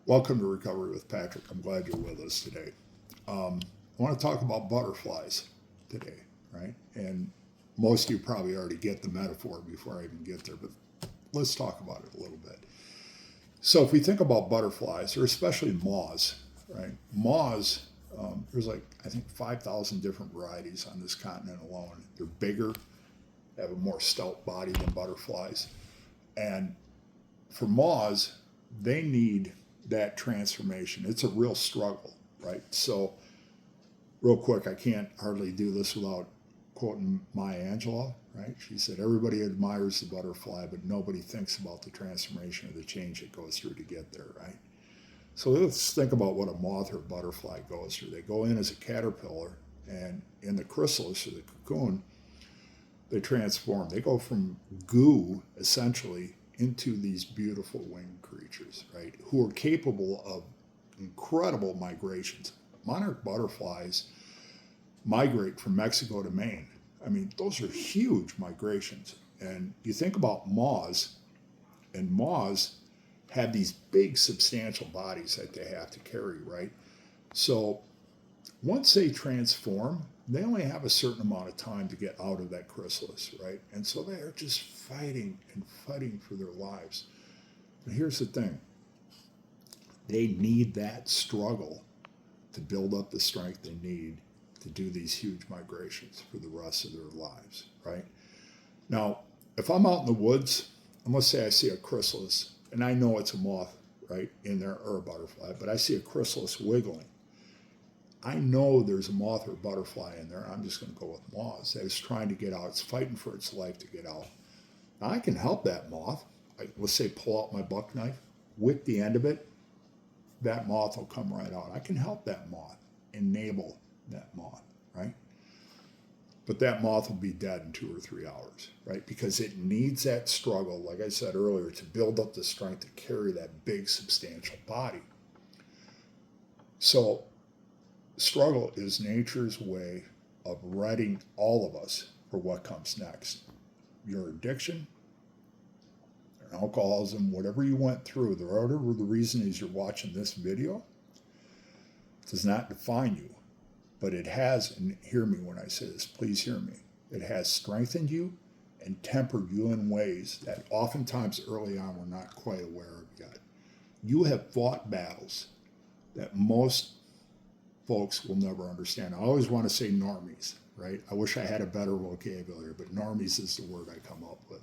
Welcome to Recovery with Patrick. I'm glad you're with us today. I want to talk about butterflies today, right? And most of you probably already get the metaphor before I even get there, but let's talk about it a little bit. So, if we think about butterflies, or especially moths, right? Moths, there's like, I think, 5,000 different varieties on this continent alone. They're bigger, they have a more stout body than butterflies. And for moths, they need that transformation. It's a real struggle, right? So, real quick, I can't hardly do this without quoting Maya Angelou, right? She said, everybody admires the butterfly, but nobody thinks about the transformation or the change it goes through to get there, right? So let's think about what a moth or butterfly goes through. They go in as a caterpillar, and in the chrysalis or the cocoon, they transform. They go from goo, essentially, into these beautiful winged creatures, right? Who are capable of incredible migrations. Monarch butterflies migrate from Mexico to Maine. I mean, those are huge migrations. And you think about moths, and moths have these big, substantial bodies that they have to carry, right? So once they transform, they only have a certain amount of time to get out of that chrysalis, right? And so they are just fighting and fighting for their lives. And here's the thing, they need that struggle to build up the strength they need to do these huge migrations for the rest of their lives, right? Now, if I'm out in the woods, and let's say I see a chrysalis, and I know it's a moth, right, in there, or a butterfly, but I see a chrysalis wiggling. I know there's a moth or a butterfly in there. I'm just going to go with moths that is trying to get out. It's fighting for its life to get out. Now, I can help that moth. Let's say pull out my buck knife, whip the end of it, that moth will come right out. I can help that moth, enable that moth, right? But that moth will be dead in 2 or 3 hours, right? Because it needs that struggle, like I said earlier, to build up the strength to carry that big, substantial body. So, struggle is nature's way of readying all of us for what comes next. Your addiction, your alcoholism, whatever you went through, whatever the reason is you're watching this video, does not define you. But it has, and hear me when I say this, please hear me, it has strengthened you and tempered you in ways that oftentimes early on we're not quite aware of yet. You have fought battles that most folks will never understand. I always want to say normies, right? I wish I had a better vocabulary, but normies is the word I come up with.